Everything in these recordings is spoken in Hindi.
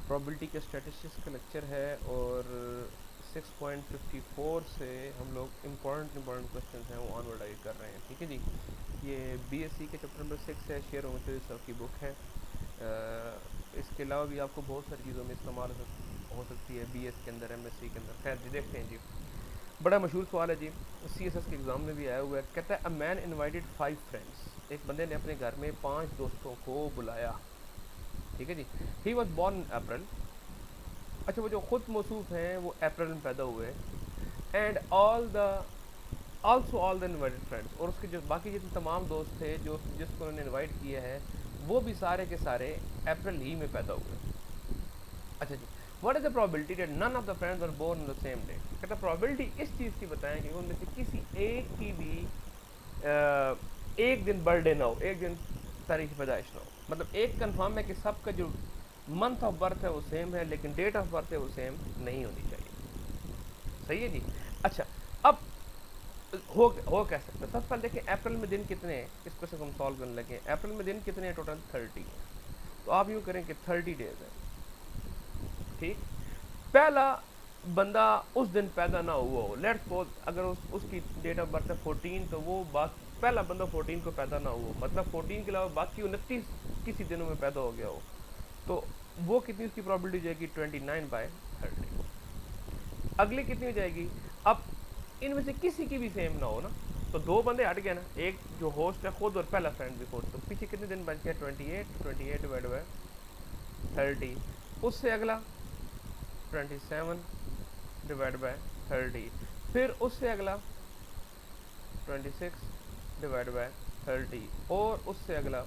प्रोबेबिलिटी के स्टैटिस्टिक्स का लेक्चर है और 6.54 से हम लोग इम्पोर्टेंट क्वेश्चंस हैं वो ऑनवर्ड आगे कर रहे हैं। ठीक है जी, ये बीएससी के चैप्टर नंबर 6 है, शेयर होमोथेरी सर की बुक है। इसके अलावा भी आपको बहुत सारी चीज़ों में इस्तेमाल हो सकती है बीएस के अंदर, एमएससी के अंदर। खैर जी, देखते हैं जी। बड़ा मशहूर सवाल है जी, सीएसएस के एग्ज़ाम में भी आया हुआ है। कहता है अ मैन इनवाइटेड 5 फ्रेंड्स, एक बंदे ने अपने घर में 5 दोस्तों को बुलाया। ठीक है जी, ही वॉज बॉर्न इन अप्रैल। अच्छा, वो जो खुद मौसूफ हैं वो अप्रैल में पैदा हुए। And all the invited friends, और उसके जो बाकी जितने तमाम दोस्त थे जो जिसको उन्होंने इनवाइट किया है वो भी सारे के सारे अप्रैल ही में पैदा हुए। अच्छा जी, what is the probability that none of the friends were born on the same day. कहता प्रोबेबिलिटी इस चीज़ की बताएं कि उनमें से किसी एक की भी एक दिन बर्थडे ना हो, एक दिन तारीख पैदाइश ना हो। मतलब एक कंफर्म है कि सबका जो मंथ ऑफ बर्थ है वो सेम है, लेकिन डेट ऑफ बर्थ है वो सेम नहीं होनी चाहिए। सही है जी। अच्छा, अब हो कह सकते हैं। सबसे पहले देखिए अप्रैल में दिन कितने हैं, इस क्वेश्चन को हम सॉल्व करने लगे हैं। अप्रैल में दिन कितने हैं? टोटल 30 है। तो आप यूँ करें कि 30 डेज है। ठीक, पहला बंदा उस दिन पैदा ना हुआ हो, लेट्स सपोज अगर उसकी डेट ऑफ बर्थ है 14, तो वो पहला बंदा 14 को पैदा ना हुआ, मतलब 14 के अलावा बाकी 29 किसी दिनों में पैदा हो गया हो, तो वो कितनी उसकी प्रॉबिलिटी हो जाएगी? 29/30। अगली कितनी हो जाएगी? अब इनमें से किसी की भी सेम ना हो ना, तो दो बंदे हट गए ना, एक जो होस्ट है खुद और पहला फ्रेंड भी खुद, तो पीछे कितने दिन बच गया? 28 डिवाइड बाय 30। उससे अगला 27 डिवाइड बाय 30। फिर उससे अगला 26 डिवाइड बाय 30, और उससे अगला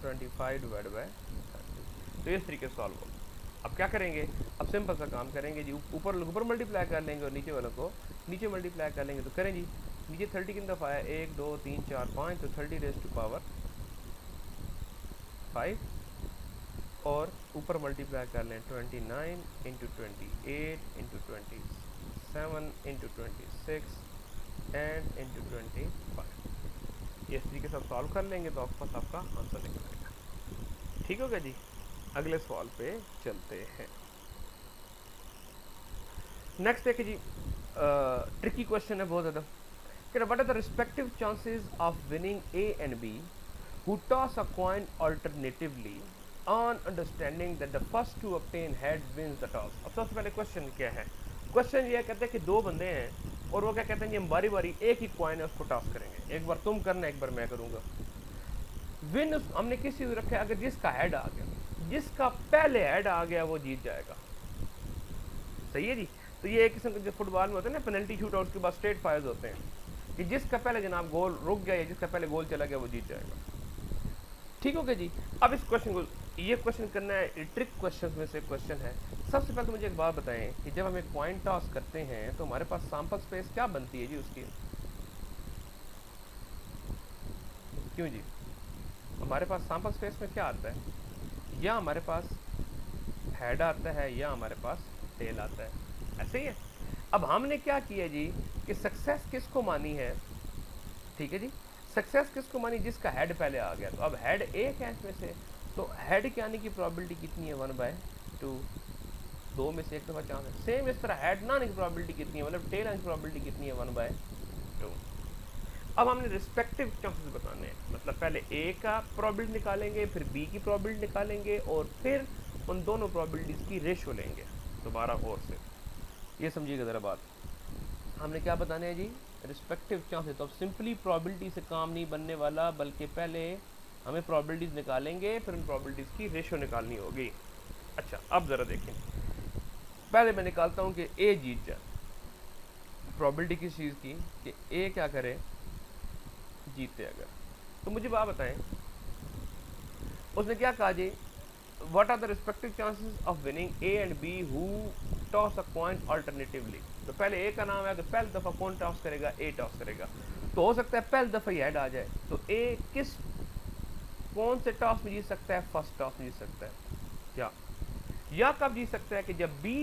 25 डिवाइड बाय 30। तो इस तरीके से सॉल्व होगा। अब क्या करेंगे? अब सिंपल सा काम करेंगे जी, ऊपर मल्टीप्लाई कर लेंगे और नीचे वालों को नीचे मल्टीप्लाई कर लेंगे। तो करें जी, नीचे 30 कितनी दफ़ा है? 1 2 3 4 5, तो 30 रेज़ टू पावर 5, और ऊपर मल्टीप्लाई कर लें 29 into 28 into 27 into 26 and into 25। ये इस तरीके से आप सॉल्व कर लेंगे तो आपके पास आपका आंसर निकल आएगा। ठीक होगा जी, अगले सवाल पे चलते हैं। नेक्स्ट देखिए जी, ट्रिकी क्वेश्चन है बहुत ज़्यादा। कि what are the respective chances of winning A and B who toss a coin alternatively on understanding that the first to obtain head wins the toss। अब सबसे पहले क्वेश्चन क्या है? क्वेश्चन ये कहते हैं कि दो बंदे हैं और वो क्या कहते हैं कि हम बारी बारी एक ही कॉइन है उसको टॉस करेंगे, एक बार तुम करना एक बार मैं करूंगा। विन हमने किस चीज़ रखा है? अगर जिसका हेड आ गया, जिसका पहले हेड आ गया वो जीत जाएगा। सही है जी। तो ये एक किस्म का जो फुटबॉल में होता है ना, पेनल्टी शूट और उसके बाद स्ट्रेट फायर्स होते हैं, कि जिसका पहले जनाब गोल रुक गया या जिसका पहले गोल चला गया वो जीत जाएगा। ठीक हो गया जी। अब इस क्वेश्चन को, ये क्वेश्चन करना है, ट्रिक क्वेश्चन में से क्वेश्चन है। सबसे पहले तो मुझे एक बात बताएं कि जब हम एक कॉइन टॉस करते हैं तो हमारे पास सैंपल स्पेस क्या बनती है जी उसकी? क्यों जी? हमारे पास सैंपल स्पेस में क्या आता है? या हमारे पास हेड आता है या हमारे पास टेल आता है, ऐसे ही है। अब हमने क्या किया जी कि सक्सेस किसको मानी है? ठीक है जी, सक्सेस किसको मानी? जिसका हेड पहले आ गया। तो अब हेड एक है इसमें से, तो हेड के आने की प्रोबेबिलिटी कितनी है? 1/2। दो में से एक दफ़ा चांस है। सेम इस तरह हेड ना आने की प्रोबेबिलिटी कितनी है, मतलब टेल आने की प्रोबेबिलिटी कितनी है? 1/2। अब हमने रिस्पेक्टिव चांसेस बताने हैं, मतलब पहले ए का प्रोबेबिलिटी निकालेंगे, फिर बी की प्रोबेबिलिटी निकालेंगे, और फिर उन दोनों प्रोबेबिलिटीज़ की रेशो लेंगे दोबारा और से। ये समझिएगा ज़रा बात। हमने क्या बताने हैं जी? Respective chances. तो अब सिंपली प्रोबेबिलिटी से काम नहीं बनने वाला, बल्कि पहले हमें प्रोबेबिलिटीज़ निकालेंगे, फिर उन प्रोबेबिलिटीज़ की रेशो निकालनी होगी। अच्छा, अब ज़रा देखें, पहले मैं निकालता हूँ कि ए जीत जाए। प्रोबेबिलिटी किस चीज़ की? कि ए क्या करे? जीते अगर। तो मुझे बात बताएं, उसने क्या कहा जी? What are the respective chances of winning A and B who toss a coin alternatively. तो पहले ए का नाम है, तो पहली दफ़ा कौन टॉस करेगा? ए टॉस करेगा। तो हो सकता है पहली दफ़ा ही हेड आ जाए, तो ए कौन से टॉस में जीत सकता है? फर्स्ट टॉस में जीत सकता है। या कब जीत सकता है? कि जब बी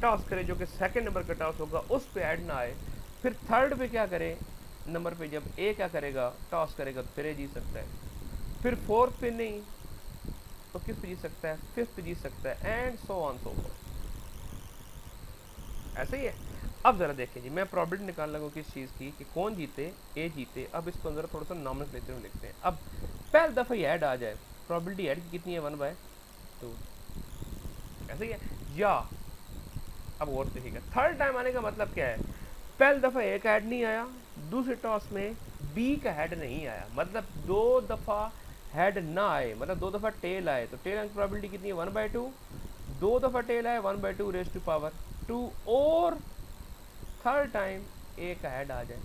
टॉस करे, जो कि सेकंड नंबर का टॉस होगा, उस पे हेड ना आए, फिर थर्ड पे क्या करे नंबर पे, जब ए क्या करेगा? टॉस करेगा, तो फिर ए जीत सकता है। फिर फोर्थ पे नहीं, तो किस पे जीत सकता है, फिफ्थ पे जीत सकता है, and so on so fourth. ऐसे ही है। अब जरा देखें जी, मैं प्रॉबिलिटी निकालने लगूँ किस चीज़ की, कि कौन जीते, ए जीते। अब इसको अंदर थोड़ा सा नॉमेनक्लेचर में लिखते हैं। अब पहली दफ़ा ये ऐड आ जाए, प्रॉबिलिटी ऐड की कितनी है, 1/2। ऐसे ही है। या अब और देखिएगा, थर्ड टाइम आने का मतलब क्या है, पहली दफ़ा ए का ऐड नहीं आया, दूसरे टॉस में बी का हेड नहीं आया, मतलब 2 दफ़ा हेड ना आए, मतलब 2 दफ़ा टेल आए, तो टेल की प्रॉबिलिटी कितनी है, 1/2। 2 दफ़ा टेल आए, 1/2 रेज टू पावर 2, और थर्ड टाइम ए का हेड आ जाए।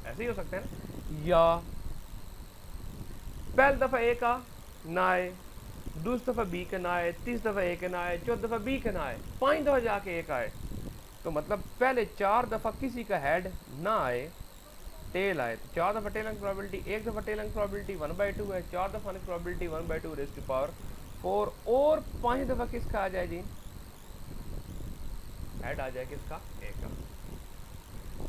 ऐसे ही हो सकता है ना। या पहली दफ़ा ए का ना आए, दूसरी दफ़ा बी का ना आए, तीसरी दफ़ा ए का ना आए, चौथी दफ़ा बी का ना आए, 5 दफ़ा जाके ए का आए, तो मतलब पहले 4 दफ़ा किसी का हेड ना आए, टेल आए, तो 4 दफ़ा टेल की प्रॉबिलिटी, 1 दफ़ा टेल की प्रॉबिलिटी 1/2 है, 4 दफ़ा की प्रॉबिलिटी 1/2 रेज टू पावर 4, और 5 दफ़ा किसका आ जाए जी, हेड आ जाए किसका, ए का।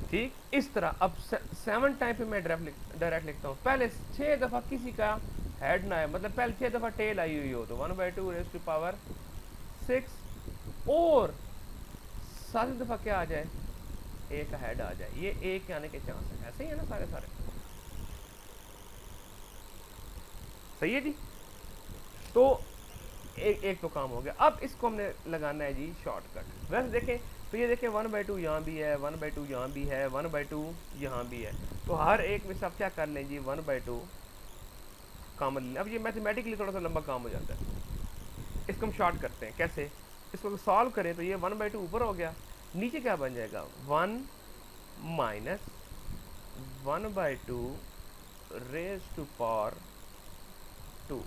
ठीक इस तरह अब 7 टाइम पे मैं डायरेक्ट लिखता हूँ, पहले 6 दफ़ा किसी का हेड ना आए, मतलब पहले 6 दफ़ा टेल आई हुई हो, तो 1/2 रेज टू पावर 6, और 7 दफ़ा क्या आ जाए, ए का हेड आ जाए। ये ए के आने के चांस है। ऐसे ही है ना सारे सारे, सही है जी। तो एक तो काम हो गया। अब इसको हमने लगाना है जी शॉर्टकट। वैसे देखें तो ये देखें 1/2 यहाँ भी है, 1/2 यहाँ भी है, 1/2 यहाँ भी है, तो हर एक में से आप क्या कर लें जी, 1/2 कॉमन लें। अब ये मैथमेटिकली थोड़ा सा लंबा काम हो जाता है, इसको हम शॉर्ट करते हैं। कैसे, इसको सॉल्व करें तो ये 1/2 ऊपर हो गया, नीचे क्या बन जाएगा, 1 माइनस 1/2 रेज टू पावर 2।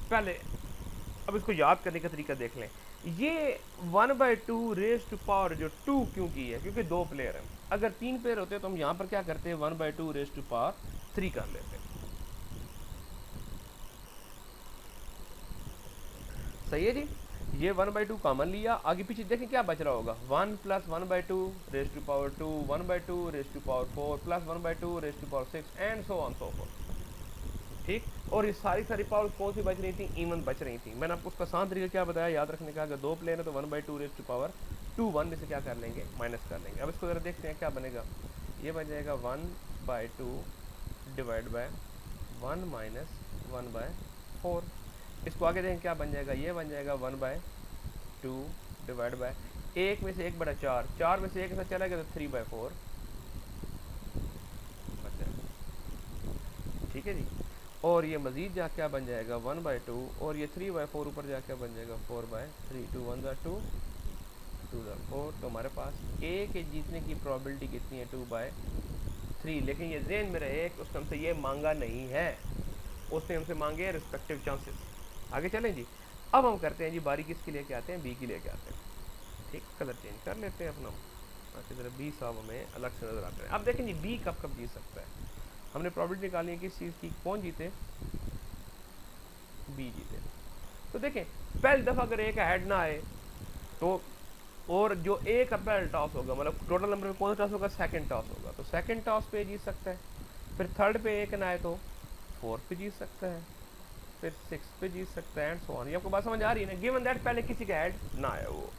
पहले अब इसको याद करने का तरीका देख लें। ये 1/2 रेज टू पावर जो 2 क्यों की है, क्योंकि 2 प्लेयर हैं। अगर 3 प्लेयर होते तो हम यहाँ पर क्या करते हैं, 1/2 रेज टू पावर 3 कर लेते हैं। सही है जी। ये 1/2 कॉमन लिया, आगे पीछे देखें क्या बच रहा होगा, 1 plus 1/2 raise to power 2, 1/2 raise to power 4 plus 1/2 raise to power 6, and so on so forth. ठीक, और ये सारी पावर कौन सी बच रही थी, इवन बच रही थी। मैंने आपको उसका आसान तरीका क्या बताया याद रखने का, अगर 2 प्लेयर है तो 1/2 रेज टू पावर 2 1 में से क्या कर लेंगे, माइनस कर लेंगे। अब इसको जरा देखते हैं क्या बनेगा, ये बन जाएगा 1/2 डिवाइड बाय 1 माइनस 1/4। इसको आगे देखें क्या बन जाएगा, ये बन जाएगा 1/2 डिवाइड बाय 1 में से 1/4, 4 में से 1 से चला गया तो 3/4 बचा। ठीक है जी। और ये मजीद जा क्या बन जाएगा 1/2, और ये 3/4 ऊपर जा क्या बन जाएगा 4/3, 2 1 2 2 4। तो हमारे पास ए के जीतने की प्रोबेबिलिटी कितनी है, 2/3। लेकिन ये जेन में रहे कि उसने हमसे ये मांगा नहीं है, उसने हमसे मांगे रिस्पेक्टिव चांसेस। आगे चलें जी। अब हम करते हैं जी, बारी किसकी लेके आते हैं, बी की लेके आते हैं। ठीक, कलर चेंज कर लेते हैं अपना, ताकि जरा बी साहब हमें अलग से नजर आते हैं। अब देखें जी, बी कब कब जीत सकता है। हमने प्रॉबिलिटी निकालनी है किस चीज़ की, कौन जीते, बी जीते। तो देखें पहली दफ़ा अगर ए का हेड ना आए तो, और जो ए का पहला टॉस होगा, मतलब टोटल नंबर में कौन सा टॉस होगा, सेकंड टॉस होगा, तो सेकंड टॉस पे जीत सकता है। फिर थर्ड पे ए का ना आए तो फोर्थ पे जीत सकता है, फिर सिक्स पे जीत सकता है, एंड सो ऑन। ये आपको बात समझ आ रही है ना, गिवन दैट पहले किसी का हेड ना आया वो।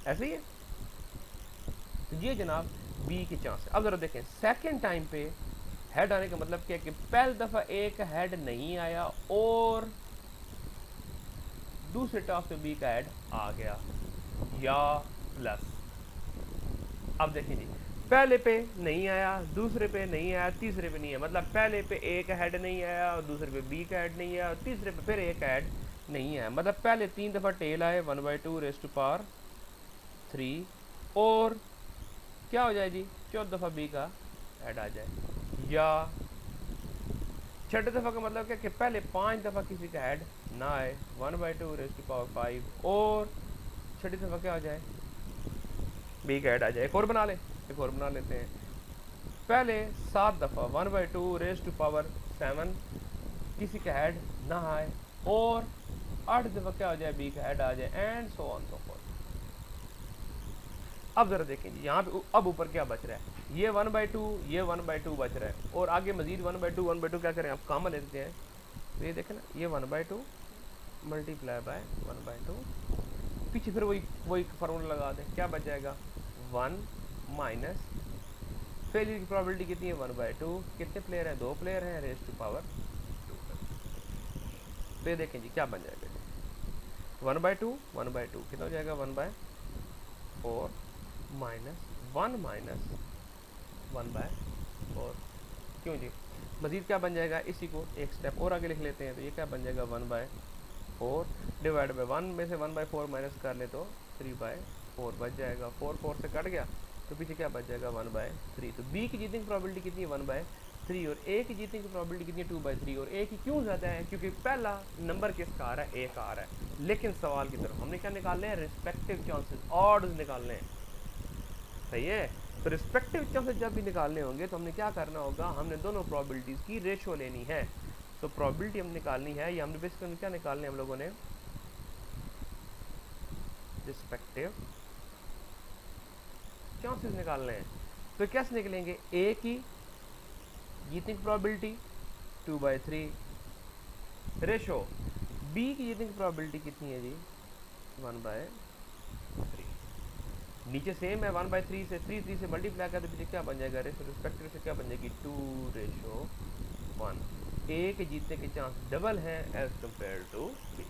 ऐसे ही है। तो ये जनाब बी के चांस है। अब जरा देखें सेकंड टाइम पे हेड आने का मतलब क्या है, कि पहली दफ़ा ए का हेड नहीं आया और दूसरे टॉस पे बी का हेड आ गया, या प्लस। अब देखें जी, पहले पे नहीं आया, दूसरे पे नहीं आया, तीसरे पे नहीं आया, मतलब पहले पे ए का हेड नहीं आया और दूसरे पे बी का हेड नहीं आया और तीसरे पे फिर ए का हेड नहीं आया, मतलब पहले 3 दफ़ा टेल आए 1/2 रेज टू पावर 3, और क्या हो जाए जी, चौथ दफ़ा बी का हेड आ जाए। या छठे दफ़ा का मतलब क्या कि पहले 5 दफ़ा किसी का हेड ना आए 1/2 रेज टू पावर 5, और छठी दफ़ा क्या हो जाए, बी का हेड आ जाए। एक और बना लें, एक और बना लेते हैं। पहले 7 दफ़ा 1/2 रेज टू पावर 7 किसी का हेड ना आए, और 8 दफ़ा क्या हो जाए, बी का हेड आ जाए, and so on so fourth. अब जरा देखें जी, यहाँ पे अब ऊपर क्या बच रहा है, ये 1/2, ये 1/2 बच रहा है, और आगे मजीद 1/2 1/2 क्या करें, आप कॉमन लेते हैं, तो ये देखें ना, ये 1/2 मल्टीप्लाई बाय 1/2, पीछे फिर वही फार्मूला लगा दें, क्या बच जाएगा 1 माइनस फेलियर की प्रोबेबिलिटी कितनी है 1/2, कितने प्लेयर हैं 2 प्लेयर हैं, रेज टू पावर 2। तो ये देखें जी क्या बन जाएगा जी 1/2 कितना हो जाएगा 1/4 माइनस 1 माइनस 1/4। क्यों जी, मजीद क्या बन जाएगा, इसी को एक स्टेप और आगे लिख लेते हैं। तो ये क्या बन जाएगा 1/4 डिवाइड बाई 1 में से 1/4 माइनस कर ले तो 3/4 बच जाएगा। 4 से कट गया तो पीछे क्या बच जाएगा 1/3। तो बी की जीतने की प्रोबेबिलिटी कितनी है 1/3 और ए की जीतने की प्रोबेबिलिटी कितनी है 2/3। और ए की क्यों ज़्यादा है, क्योंकि पहला नंबर किसका आ रहा है, ए का आ रहा है। लेकिन सवाल की तरफ हमने क्या निकालने हैं, रिस्पेक्टिव चांसेस, ऑड्स निकालने हैं, सही है। तो रिस्पेक्टिव चांसेस जब भी निकालने होंगे तो हमने क्या करना होगा, हमने दोनों प्रोबेबिलिटीज़ की रेशो लेनी है। तो प्रोबेबिलिटी हमने निकालनी है, या हमने बेसिकली क्या निकालने हम लोगों ने, रिस्पेक्टिव चांसेस निकालने हैं। तो कैसे निकलेंगे, ए की जीतने की प्रोबेबिलिटी 2/3 रेशो बी की जीतने की प्रोबेबिलिटी कितनी है जी 1/3। नीचे सेम है 1/3 से 3 से मल्टीप्लाई कर, तो पीछे क्या बन जाएगा, रेशो रिस्पेक्टिव से क्या बन जाएगी 2/1। ए के जीतने के चांस डबल हैं एज कम्पेयर टू बी।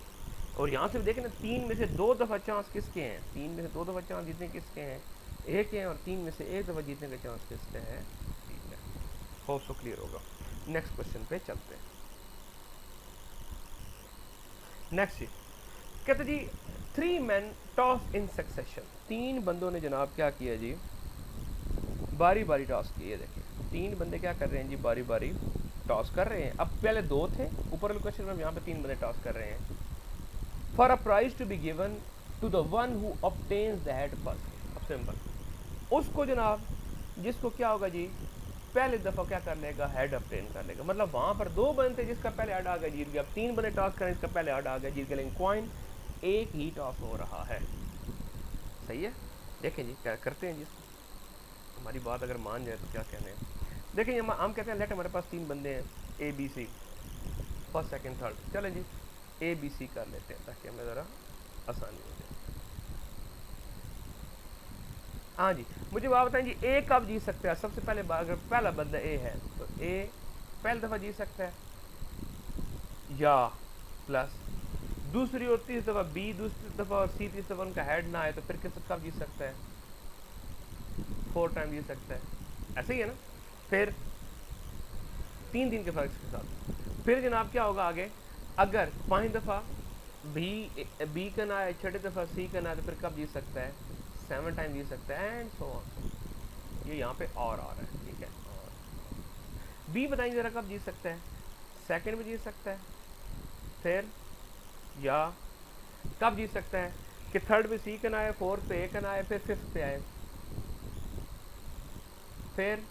और यहाँ से देखें ना, 3 में से 2 दफ़ा चांस किसके हैं, 3 में से 2 दफ़ा चांस जीतने किसके हैं, ए के हैं, और 3 में से 1 दफ़ा जीतने के चांस किसके हैं, बी के। होप सो क्लियर होगा। नेक्स्ट क्वेश्चन पे चलते हैं। नेक्स्ट कहते जी 3 men टॉस इन सक्सेशन। 3 बंदों ने जनाब क्या किया जी, बारी बारी टॉस किए। देखिए 3 बंदे क्या कर रहे हैं जी, बारी बारी टॉस कर रहे हैं। अब पहले 2 थे ऊपर वाले क्वेश्चन में, यहाँ पे 3 बंदे टॉस कर रहे हैं। For a prize to be given to the one who obtains the head first. अब सिंपल, उसको जनाब जिसको क्या होगा जी, पहले दफ़ा क्या कर लेगा, हेड ऑब्टेन कर लेगा। मतलब वहाँ पर 2 बंदे थे जिसका पहले हेड आ गया जीत गया, अब 3 बंदे टॉस करें इसका पहले हेड आ गया जीत गया, लेकिन कॉइन एक ही टॉस हो रहा है। सही है, देखें जी क्या करते हैं जी, हमारी बात अगर मान जाए तो क्या कहने हैं। देखिए हम कहते हैं लेट हमारे पास 3 बंदे हैं A B C, first second third, चलें जी ए बी सी कर लेते हैं ताकि हमें ज़रा आसानी हो जाए। हाँ जी, मुझे बात बताएं जी, ए कब जीत सकता है। सबसे पहले अगर पहला बंदा ए है तो ए पहली दफ़ा जीत सकता है, या प्लस दूसरी और तीसरी दफ़ा बी दूसरी दफ़ा और सी तीसरी दफ़ा उनका हेड ना आए तो फिर कब जीत सकता है, 4 टाइम जीत सकता है। ऐसे ही है ना। फिर 3 के फर्क के साथ फिर जनाब क्या होगा आगे, अगर 5 दफ़ा बी का ना आए, 6ठी दफ़ा सी का ना आए तो फिर कब जीत सकता है, 7 टाइम जीत सकता है, एंड सो ऑन। ये यहाँ पे और आ रहा है, ठीक है। और बी बताइए ज़रा कब जीत सकता है, सेकंड में जीत सकता है, फिर या कब जीत सकता है कि थर्ड पे सी का ना आए, फोर्थ पे ए का ना आए, फिर फिफ्थ पे आए, फिर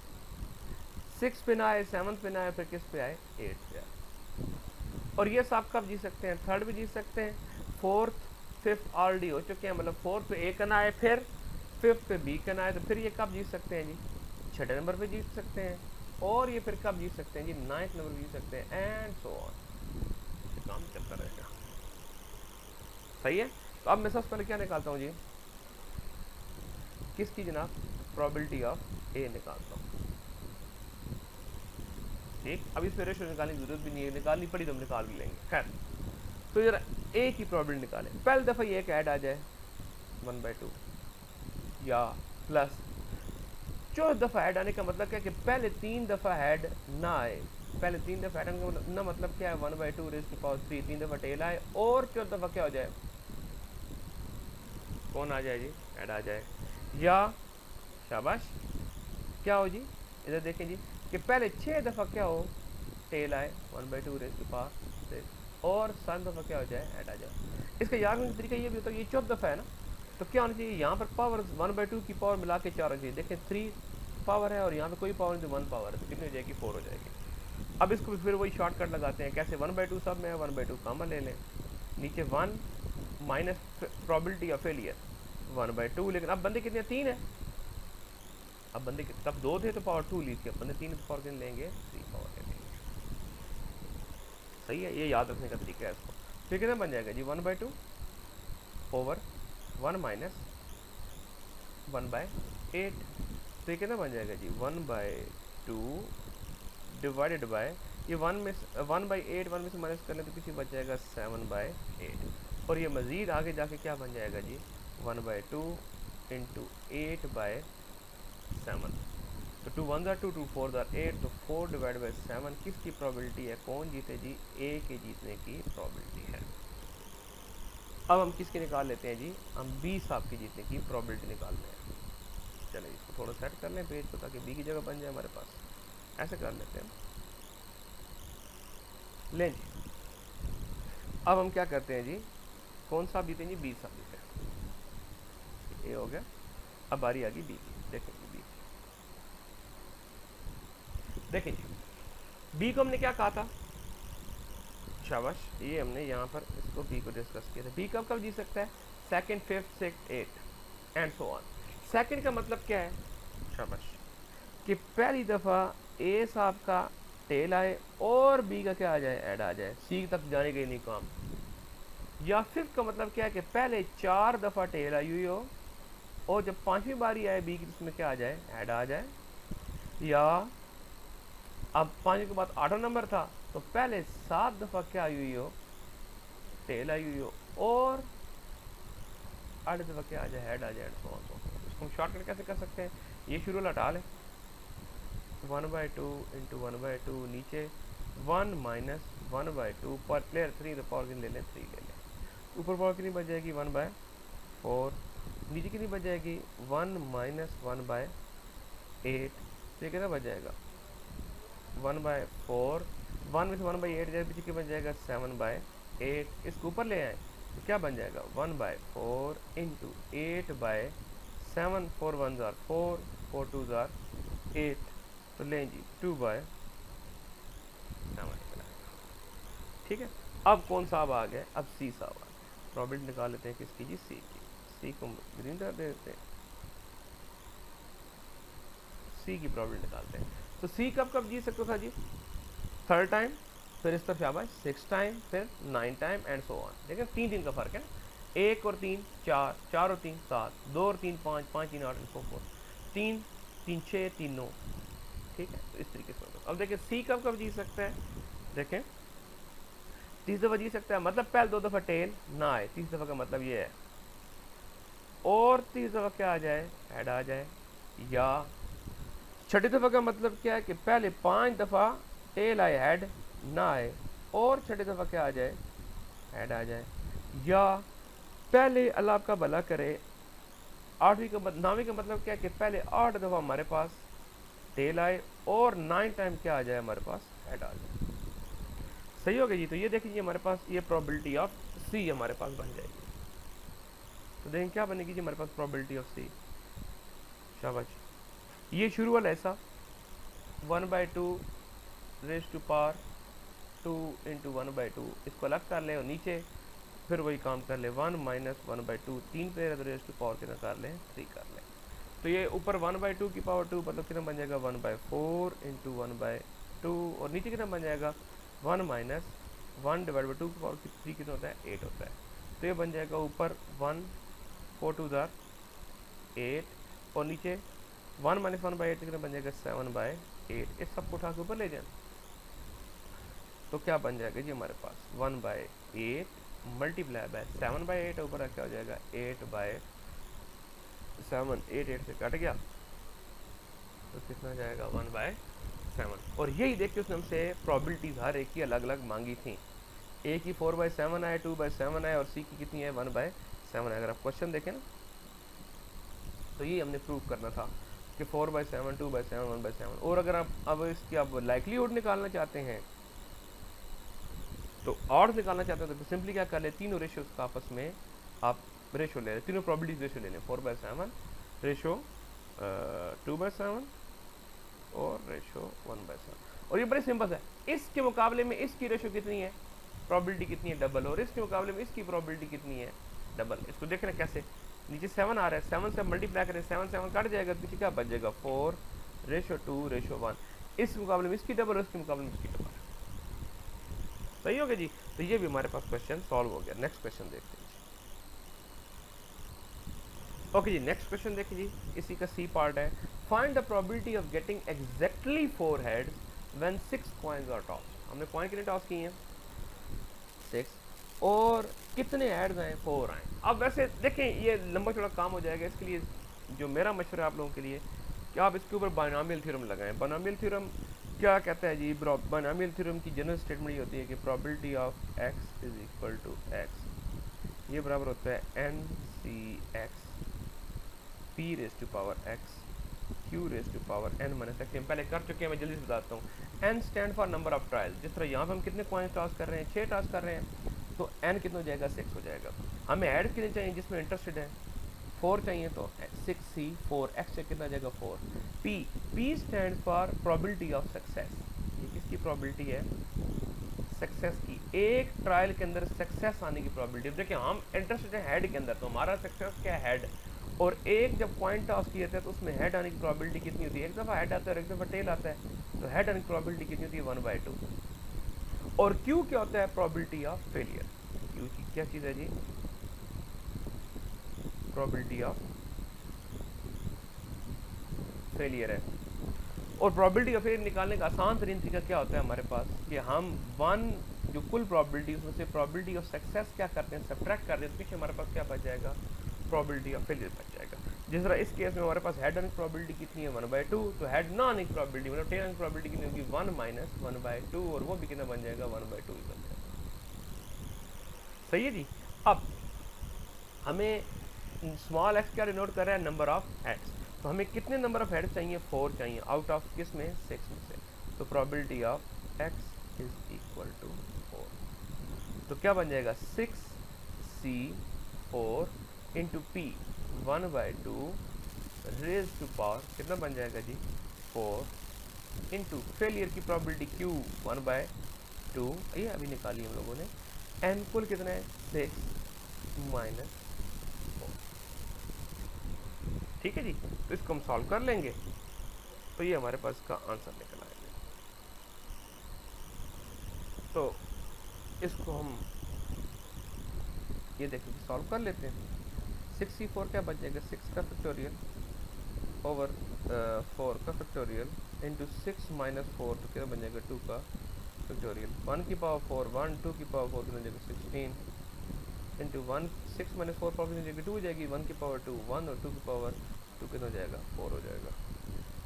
6 पे ना आए, 7th पे ना आए, फिर किस पे आए, 8th पे आए। और ये सब कब जीत सकते हैं, थर्ड भी जीत सकते हैं, फोर्थ फिफ्थ ऑलरेडी हो चुके हैं, मतलब फोर्थ पे ए का ना आए, फिर फिफ्थ पे बी का ना आए, तो फिर ये कब जीत सकते हैं जी, 6ठे नंबर पे जीत सकते हैं। और ये फिर कब जीत सकते हैं जी, 9th नंबर पे जीत सकते हैं, एंड सो ऑन। काम चलता रहेगा। सही है। तो अब मैं सबसे पहले क्या निकालता हूँ जी, किसकी जनाब, प्रोबेबिलिटी ऑफ ए निकालता हूँ। ठीक, अब इस रेशो निकालने की जरूरत भी नहीं है, निकालनी पड़ी तो हम निकाल भी लेंगे। खैर, तो जरा ए की प्रोबेबिलिटी निकालें। पहली दफ़ा ये एक ऐड आ जाए 1/2, या प्लस 4 दफ़ा ऐड आने का मतलब क्या है कि पहले 3 दफ़ा ऐड ना आए। पहले 3 दफ़ा ऐड आने का ना मतलब क्या है, 1/2 रेज़ टू पावर 3, 3 दफ़ा टेल आए, और 4 दफ़ा क्या हो जाए, कौन आ जाए जी, ऐड आ जाए। या शाबाश, क्या हो जी, इधर देखें जी कि पहले 6 दफ़ा क्या हो, टेल आए 1/2 रेज़ टू पावर 6, और 7 दफ़ा क्या हो जाए, ऐड आ जाए। इसका याद करने का तरीका ये भी होता है, ये 4 दफ़ा है ना, तो क्या होना चाहिए, यहाँ पर पावर 1/2 की पावर मिला के 4 होनी चाहिए। देखें 3 पावर है और यहाँ पे कोई पावर नहीं, तो 1 पावर है, तो कितनी हो जाएगी, 4 हो जाएगी। अब इसको फिर वही शॉर्टकट लगाते हैं, कैसे, 1/2 सब में है, 1/2 कॉमन ले लें, नीचे 1 माइनस प्रोबेबिलिटी ऑफ फेलियर 1/2। लेकिन अब बंदे कितने, 3 है। अब बंदे तब 2 थे तो पावर 2 ली थी, अब बंदे 3 पावर कितने लेंगे, 3 पावर लेंगे। सही है, ये याद रखने का तरीका है इसको। फिर कितना बन जाएगा जी 1/2 ओवर 1 माइनस 1/8। तो ये कितना बन जाएगा जी 1/2 डिवाइडेड बाय ये 1/8 1 में से माइनस करने तो किसी बच जाएगा 7/8। और ये मज़ीद आगे जाके क्या बन जाएगा जी 1/2 इंटू 8/7। तो 2 1 2 2 4 8, तो 4 डिवाइड बाई 7 किसकी प्रोबेबिलिटी है, कौन जीते जी, ए के जीतने की प्रोबेबिलिटी है। अब हम किसकी निकाल लेते हैं जी, हम बी साहब की जीतने की प्रोबेबिलिटी निकाल रहे हैं। चलिए इसको थोड़ा सेट कर लें पेज को ताकि बी की जगह बन जाए हमारे पास। ऐसे कर लेते हैं, लें जी। अब हम क्या करते हैं जी, कौन सा जीते जी, बी साहब जीते हैं। ए हो गया, अब बारी आ गई बी की। देखेंगे बी, देखें जी बी को हमने क्या कहा था, शाबाश, ये हमने यहाँ पर इसको बी को डिस्कस किया था। बी कब कब जीत सकता है, second, fifth, sixth, eighth and so on. Second का मतलब क्या है, शाबाश, कि पहली दफ़ा ए साहब का टेल आए और बी का क्या आ जाए, ऐड आ जाए, सी तक जाने के नहीं काम। या फिफ्थ का मतलब क्या है कि पहले 4 दफ़ा टेल आई हुई हो और जब 5वीं बारी आए बी की जिसमें क्या आ जाए, ऐड आ जाए। या अब 5 के बाद 8वां नंबर था तो पहले 7 दफ़ा क्या आई हुई हो, टेल आई हुई हो, और 8 दफ़ा क्या आ जाए, हेड आ जाए। इसको हम शॉर्टकट कैसे कर सकते हैं, ये शुरू हटा लें, 1/2 इंटू 1/2 नीचे 1 माइनस 1/2 पर प्लेयर 3 तो पावर कितनी ले लें, 3 ले लें। ऊपर पावर कितनी बच जाएगी 1/4, नीचे कितनी बच जाएगी 1 माइनस 1/8। तो ये कितना बच जाएगा 1/4, 1 में से 1/8 जाए पीछे क्या बन जाएगा 7/8। इसको ऊपर ले आए तो क्या बन जाएगा 1/4 इंटू 8/7, 4 1 4, 4 2 8। तो लें जी 2/7। ठीक है, अब कौन सा अब आ गया, अब सी साहब आ गया। प्रॉबिलिटी निकाल लेते हैं किसकी जी, सी की। सी को ग्रीन कर देते हैं, सी की प्रॉबिलिटी निकालते हैं। तो सी कब कब जीत सकता था जी, 3rd टाइम, फिर इस तरफ शाबाश 6 टाइम, फिर 9 टाइम एंड सो ऑन। देखिए 3 का फर्क है ना, 1 और 3 4, 4 और 3 7, 2 और 3 5, 5 3 8 एंड सो फोर्थ, 3 3 6 3 9। ठीक है, तो इस तरीके से होगा। अब देखिए सी कब कब जीत सकता है, देखें 30 दफ़ा जीत सकता है, मतलब पहले 2 दफ़ा टेल ना आए, 30 दफ़ा का मतलब ये है, और 30 दफ़ा क्या आ जाए, हेड आ जाए। या 6ठी दफ़ा का मतलब क्या है कि पहले 5 दफ़ा टेल आए हेड ना आए, और 6ठी दफ़ा क्या आ जाए, हेड आ जाए। या पहले अल्लाह आपका भला करे 9वीं का मतलब क्या है कि पहले 8 दफ़ा हमारे पास टेल आए और 9 टाइम क्या आ जाए, हमारे पास हेड आ जाए। सही हो गया जी। तो ये देखिए हमारे पास ये प्रोबेबिलिटी ऑफ सी हमारे पास बन जाएगी। तो देखें क्या बनेगी जी हमारे पास प्रोबेबिलिटी ऑफ सी, शाबाश। ये शुरू वाला ऐसा 1/2 रेज टू पावर 2 इंटू 1/2, इसको अलग कर ले, और नीचे फिर वही काम कर ले 1 माइनस 1/2, 3 पे रेज टू पावर कितना कर ले, 3 कर ले। तो ये ऊपर 1/2 की पावर 2 मतलब कितना बन जाएगा 1/4 इंटू 1/2, और नीचे कितना बन जाएगा 1 माइनस 1 डिवाइड बाई 2 की पावर 3 कितना होता है, 8 होता है। तो ये बन जाएगा ऊपर 1 4 2 8, और नीचे 1 माइनस 1/8 कितना बन जाएगा 7/8। इस सबको उठा के ऊपर ले जाए तो क्या बन जाएगा जी हमारे पास 1/8 मल्टीप्लाई बाय 7/8, ऊपर क्या हो जाएगा 8/7, 8 से कट गया तो कितना जाएगा 1/7। और यही देखिए उसने हमसे प्रोबेबिलिटीज हर एक की अलग अलग मांगी थी। ए की 4/7 आए, 2/7 आए, और सी की कितनी है 1/7 है। अगर आप क्वेश्चन देखें ना तो ये हमने प्रूव करना था कि 4/7, 2/7, 1/7। और अगर आप अब इसकी आप लाइकलीहुड निकालना चाहते हैं तो ऑड्स निकालना चाहते हैं तो सिंपली क्या कर ले, तीनों रेशियोज का आपस में आप रेशो ले लें, तीनों प्रोबेबिलिटीज रेशो ले लें, 4/7 रेशो 2/7 और रेशो 1/7। और ये बड़े सिंपल है, इसके मुकाबले में इसकी रेशो कितनी है, प्रोबेबिलिटी कितनी है, डबल, और इसके मुकाबले में इसकी प्रोबेबिलिटी कितनी है, डबल। इसको देख रहे हैं कैसे, नीचे 7 आ रहा है, 7 से मल्टीप्लाई करें, 7 7 कट जाएगा, पीछे क्या बच जाएगा 4/2/1। इस मुकाबले में इसकी डबल और इसके मुकाबले में इसकी डबल। सही हो गया जी। तो ये भी हमारे पास क्वेश्चन सॉल्व हो गया। नेक्स्ट क्वेश्चन देखते हैं। ओके जी, नेक्स्ट क्वेश्चन देखिए जी, इसी का सी पार्ट है। Find the probability of getting exactly 4 heads when 6 coins are tossed. हमने कॉइन कितने टॉस किए हैं? 6। और कितने हेड्स आए? 4 आए। अब वैसे देखें ये लंबा चौड़ा काम हो जाएगा, इसके लिए जो मेरा मशवरा है आप लोगों के लिए कि आप इसके ऊपर बायनॉमियल थ्योरम लगाएं। बायनॉमियल थ्योरम क्या कहता है जी? बायनॉमियल थ्योरम की जनरल स्टेटमेंट ये होती है कि probability of X is equal to X, ये बराबर होता है n C x p raise to power x q raise to power n minus x. हम पहले कर चुके हैं, मैं जल्दी से बताता हूँ। N stand for number of trial. जिस तरह यहाँ पे हम कितने कॉइन्स टॉस कर रहे हैं? 6 टॉस कर रहे हैं, तो एन कितना हो जाएगा? 6 हो जाएगा। हमें ऐड कितने चाहिए जिसमें इंटरेस्टेड है? 4 चाहिए, तो 6c 4 एक्स से कितना आ जाएगा? 4। P stand for probability of success. ये किसकी प्रोबेबिलिटी है? सक्सेस की। एक ट्रायल के अंदर सक्सेस आने की प्रोबेबिलिटी। देखिए हम इंटरेस्टेड है हेड के अंदर, तो हमारा सक्सेस क्या है? हेड। और एक जब कॉइन टॉस किए थे तो उसमें हेड आने की प्रोबेबिलिटी कितनी होती है? एक दफ़ा हेड आता है और एक दफ़ा टेल आता है, तो हेड आने की प्रोबेबिलिटी कितनी होती है? 1/2। और क्यू क्या होता है? Probability of failure. क्यू की क्या चीज़ है जी? प्रोबेबिलिटी ऑफ फेलियर है। और प्रोबेबिलिटी ऑफ फेलियर निकालने का आसान तरीन तरीका क्या होता है हमारे पास कि हम वन जो कुल प्रोबेबिलिटी उसमें से प्रोबेबिलिटी ऑफ सक्सेस क्या करते हैं? सब्ट्रैक्ट कर देते हैं, पीछे हमारे पास क्या बच जाएगा? प्रोबेबिलिटी ऑफ फेलियर बच जाएगा। जिस तरह इस केस में हमारे पास हेड आने की प्रोबेबिलिटी कितनी है? 1/2। तो हेड ना आने की प्रोबेबिलिटी मतलब टेल आने की प्रोबेबिलिटी कितनी होगी? 1 - 1/2, और वो भी कितना बन जाएगा? 1/2 ही बन जाएगा। सही है जी। अब हमें स्मॉल एक्स क्या डिनोट कर रहा है? Number of heads. तो हमें कितने नंबर ऑफ हेड्स चाहिए? 4 चाहिए, आउट ऑफ किस में? 6 में से। तो probability of X is equal to 4। तो क्या बन जाएगा? 6c 4 into P 1/2 raise to power कितना बन जाएगा जी? 4 इंटू फेलियर की प्रोबेबिलिटी क्यू 1/2, ये अभी निकाली हम लोगों ने। एन कुल कितना है? 6 माइनस। ठीक है जी। तो इसको हम सॉल्व कर लेंगे, तो ये हमारे पास इसका आंसर निकल आएगा। तो इसको हम ये देखिए सॉल्व कर लेते हैं। 64 क्या बच जाएगा? 6 का फैक्टोरियल ओवर 4 का फैक्टोरियल इंटू 6 माइनस 4, तो क्या बन जाएगा? 2 का फैक्टोरियल। 1 की पावर 4 1, 2 की पावर 4 कितना जाएगा? 16 इंटू 1 6 माइनस 4 पावर कितनी जाएगी? 2 हो जाएगी। 1 की पावर 2 1, और 2 की पावर 2 कितना हो जाएगा? 4 हो जाएगा।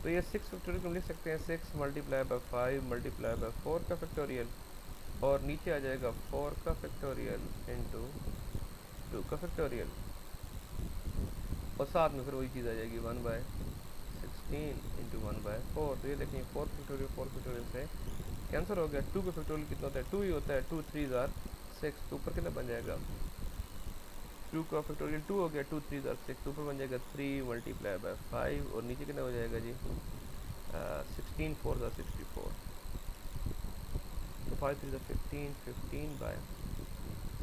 तो ये 6 फैक्टोरियल हम लिख सकते हैं 6 मल्टीप्लाई बाय 5 मल्टीप्लाई बाय 4 का फैक्टोरियल, और नीचे आ जाएगा 4 का फैक्टोरियल इंटू 2 का फैक्टोरियल, और साथ में फिर वही चीज़ आ जाएगी 1/16 इंटू 1/4। तो ये देखें 4 फैक्टोरियल से कैंसिल हो गया। 2 का फैक्टोरियल कितना होता है? 2 ही होता है। 2 3 आर 6, तो ऊपर कितना बन जाएगा? 2 का फैक्टोरियल 2 हो गया, 2 3 आर 6, तो ऊपर बन जाएगा 3 मल्टीप्लाई बाय 5, और नीचे कितना हो जाएगा जी? 16 4 64, तो 5 3 15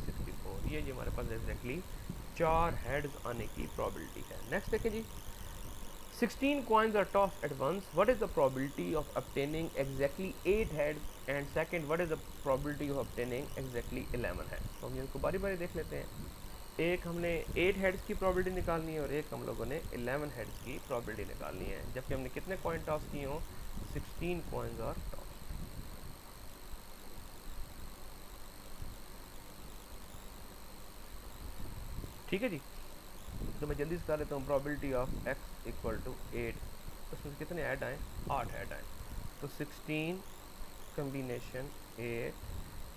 15/64। ये जी हमारे पास एग्जैक्टली 4 हेड्स आने की प्रोबेबिलिटी है। नेक्स्ट देखें जी, 16 coins are tossed at once. What is the probability of obtaining exactly 8 heads? And second, what is the probability of obtaining exactly 11 heads? तो हम इनको बारी बारी देख लेते हैं। एक हमने 8 हेड्स की प्रोबेबिलिटी निकालनी है, और एक हम लोगों ने 11 हेड्स की प्रोबेबिलिटी निकालनी है, जबकि हमने कितने कॉइन टॉस किए हों? 16 कॉइन्स और टॉस। ठीक है जी। तो मैं जल्दी से कर लेता हूँ। Probability of X equal to 8, उसमें कितने ऐड आए? 8 ऐड आए। तो 16 combination 8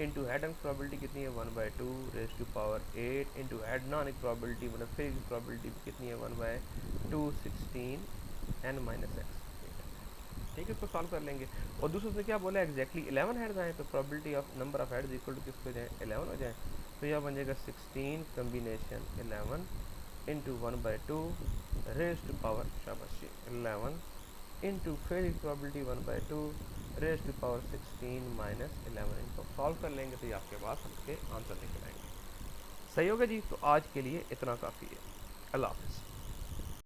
into head and probability कितनी है? 1/2 raise to power 8 into head non एक प्रोबेबिलिटी मतलब फेल की प्रोबेबिलिटी कितनी है? 1/2 16 n माइनस एक्स। ठीक है, इसको सॉल्व कर लेंगे। और दूसरे से क्या बोला? एग्जैक्टली 11 हेड्स आए, तो probability of number of heads equal to किसको हो जाए? 11 हो जाए। तो यह बन जाएगा 16 combination 11 into 1/2 raise to power शाबाशी 11 इंटू फेल की probability 1/2 raise to power 16 minus 11। इनको सॉल्व कर लेंगे तो ये आपके पास आपके आंसर निकल आएंगे। सही होगा जी। तो आज के लिए इतना काफ़ी है। अल्लाह हाफ़िज़।